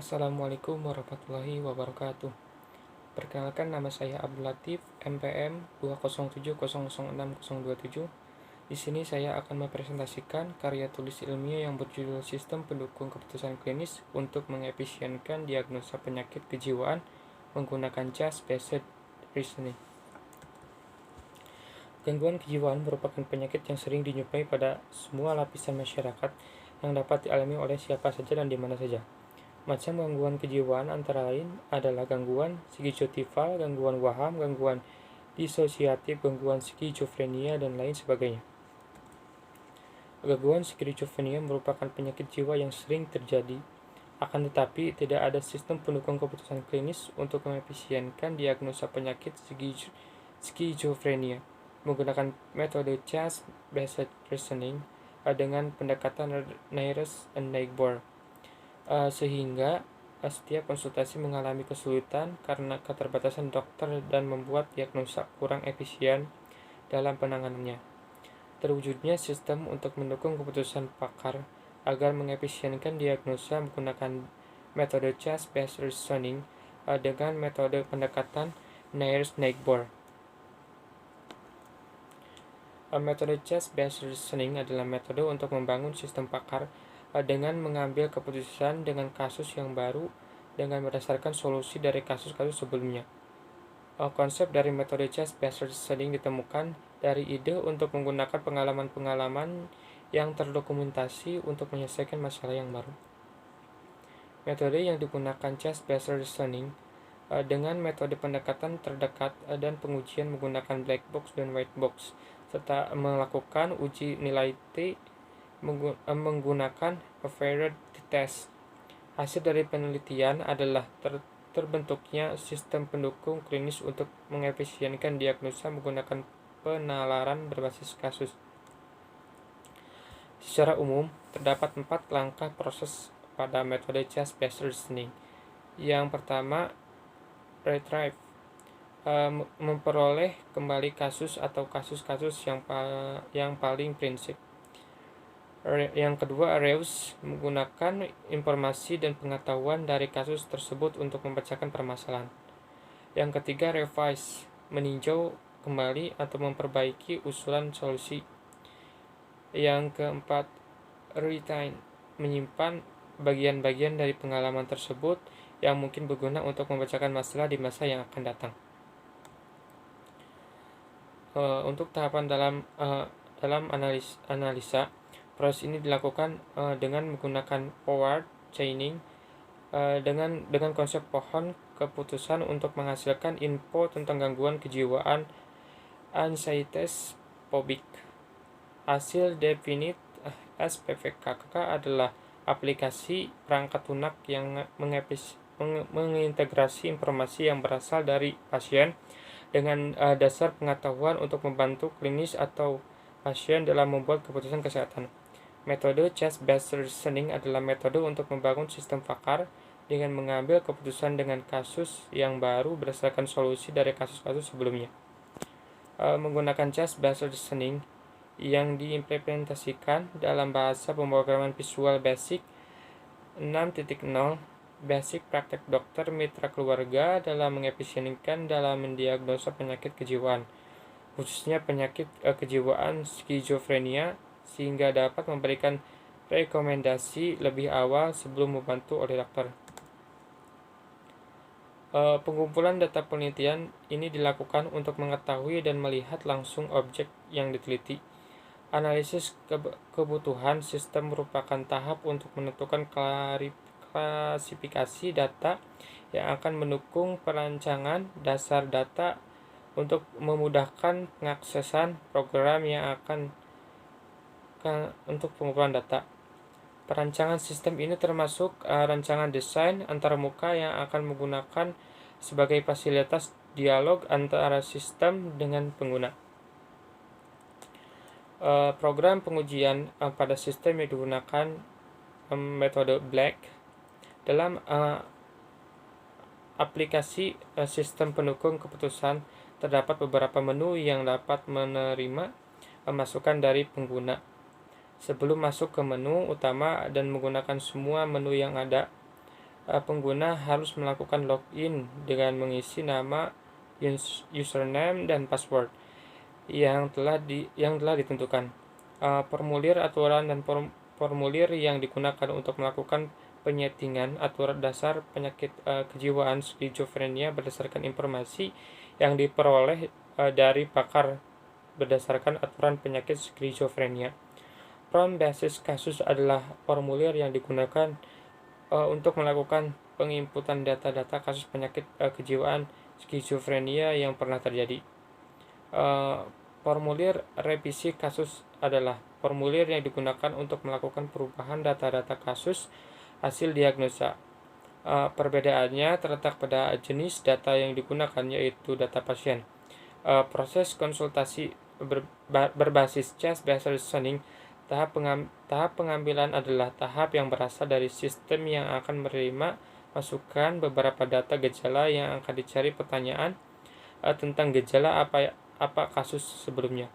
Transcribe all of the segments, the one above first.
Assalamualaikum warahmatullahi wabarakatuh. Perkenalkan, nama saya Abdul Latif, MPM 207006027. Di sini saya akan mempresentasikan karya tulis ilmiah yang berjudul Sistem Pendukung Keputusan Klinis untuk Mengefisienkan Diagnosa Penyakit Kejiwaan menggunakan Chess-Based Reasoning. Gangguan kejiwaan merupakan penyakit yang sering dijumpai pada semua lapisan masyarakat yang dapat dialami oleh siapa saja dan di mana saja. Macam gangguan kejiwaan antara lain adalah gangguan skizotifal, gangguan waham, gangguan disosiatif, gangguan skizofrenia, dan lain sebagainya. Gangguan skizofrenia merupakan penyakit jiwa yang sering terjadi, akan tetapi tidak ada sistem pendukung keputusan klinis untuk mengefisienkan diagnosa penyakit skizofrenia menggunakan metode Chess-Based Reasoning dengan pendekatan Nares-Nagbor. Sehingga setiap konsultasi mengalami kesulitan karena keterbatasan dokter dan membuat diagnosa kurang efisien dalam penanganannya. Terwujudnya sistem untuk mendukung keputusan pakar agar mengefisienkan diagnosa menggunakan metode Chess-Based Reasoning dengan metode pendekatan Nares-Nagbor. Metode Chess-Based Reasoning adalah metode untuk membangun sistem pakar dengan mengambil keputusan dengan kasus yang baru dengan berdasarkan solusi dari kasus-kasus sebelumnya. Konsep dari metode Chess-Based Reasoning ditemukan dari ide untuk menggunakan pengalaman-pengalaman yang terdokumentasi untuk menyelesaikan masalah yang baru. Metode yang digunakan Chess-Based Reasoning dengan metode pendekatan terdekat dan pengujian menggunakan black box dan white box, serta melakukan uji nilai T menggunakan variety test. Hasil dari penelitian adalah terbentuknya sistem pendukung klinis untuk mengefisienkan diagnosa menggunakan penalaran berbasis kasus. Secara umum, terdapat 4 langkah proses pada metode Chess-Based Reasoning. Yang pertama, retrieve, memperoleh kembali kasus atau kasus-kasus yang paling prinsip. Yang kedua, reuse, menggunakan informasi dan pengetahuan dari kasus tersebut untuk memecahkan permasalahan. Yang ketiga, revise, meninjau kembali atau memperbaiki usulan solusi. Yang keempat, retain, menyimpan bagian-bagian dari pengalaman tersebut yang mungkin berguna untuk memecahkan masalah di masa yang akan datang. Untuk tahapan dalam analisa, proses ini dilakukan dengan menggunakan forward chaining dengan konsep pohon keputusan untuk menghasilkan info tentang gangguan kejiwaan anxieties phobic. Hasil definite SPVKK adalah aplikasi perangkat lunak yang mengintegrasi informasi yang berasal dari pasien dengan dasar pengetahuan untuk membantu klinis atau pasien dalam membuat keputusan kesehatan. Metode Chess-Based Reasoning adalah metode untuk membangun sistem pakar dengan mengambil keputusan dengan kasus yang baru berdasarkan solusi dari kasus-kasus sebelumnya. Menggunakan Chess-Based Reasoning yang diimplementasikan dalam bahasa pemrograman Visual Basic 6.0, basic praktek dokter mitra keluarga dalam mengefisienkan dalam mendiagnosa penyakit kejiwaan, khususnya penyakit kejiwaan skizofrenia, sehingga dapat memberikan rekomendasi lebih awal sebelum membantu oleh dokter. Pengumpulan data penelitian ini dilakukan untuk mengetahui dan melihat langsung objek yang diteliti. Analisis kebutuhan sistem merupakan tahap untuk menentukan klasifikasi data yang akan mendukung perancangan dasar data untuk memudahkan pengaksesan program yang akan untuk pengumpulan data. Perancangan sistem ini termasuk rancangan desain antarmuka yang akan menggunakan sebagai fasilitas dialog antara sistem dengan pengguna. Program pengujian pada sistem yang digunakan metode Black. Dalam aplikasi sistem pendukung keputusan terdapat beberapa menu yang dapat menerima masukan dari pengguna. Sebelum masuk ke menu utama dan menggunakan semua menu yang ada, pengguna harus melakukan login dengan mengisi nama, username, dan password yang telah ditentukan. Formulir aturan dan formulir yang digunakan untuk melakukan penyetingan aturan dasar penyakit kejiwaan skizofrenia berdasarkan informasi yang diperoleh dari pakar berdasarkan aturan penyakit skizofrenia. Form basis kasus adalah formulir yang digunakan untuk melakukan penginputan data-data kasus penyakit kejiwaan skizofrenia yang pernah terjadi. Formulir revisi kasus adalah formulir yang digunakan untuk melakukan perubahan data-data kasus hasil diagnosa. Perbedaannya terletak pada jenis data yang digunakan, yaitu data pasien. Proses konsultasi berbasis chest-based reasoning. Tahap pengambilan adalah tahap yang berasal dari sistem yang akan menerima masukan beberapa data gejala yang akan dicari pertanyaan tentang gejala apa kasus sebelumnya.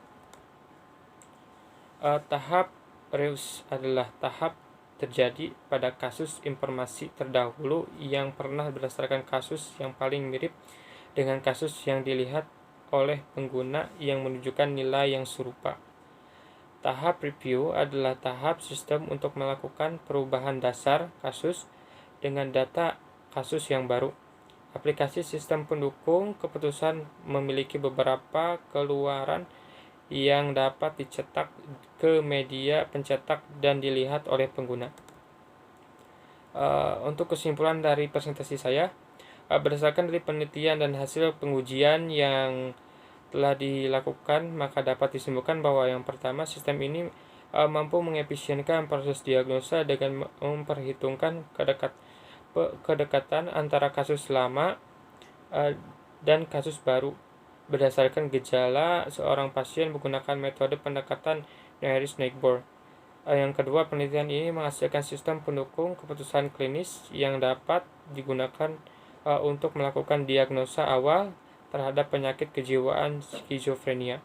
Tahap reus adalah tahap terjadi pada kasus informasi terdahulu yang pernah berdasarkan kasus yang paling mirip dengan kasus yang dilihat oleh pengguna yang menunjukkan nilai yang serupa. Tahap review adalah tahap sistem untuk melakukan perubahan dasar kasus dengan data kasus yang baru. Aplikasi sistem pendukung keputusan memiliki beberapa keluaran yang dapat dicetak ke media pencetak dan dilihat oleh pengguna. Untuk kesimpulan dari presentasi saya, berdasarkan dari penelitian dan hasil pengujian yang telah dilakukan, maka dapat disimpulkan bahwa yang pertama, sistem ini mampu mengefisienkan proses diagnosa dengan memperhitungkan kedekatan antara kasus lama dan kasus baru berdasarkan gejala seorang pasien menggunakan metode pendekatan Nares-Nagbor. Yang kedua, penelitian ini menghasilkan sistem pendukung keputusan klinis yang dapat digunakan untuk melakukan diagnosa awal terhadap penyakit kejiwaan skizofrenia.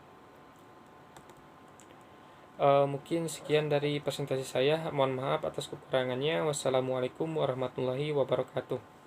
Mungkin sekian dari presentasi saya. Mohon maaf atas kekurangannya. Wassalamualaikum warahmatullahi wabarakatuh.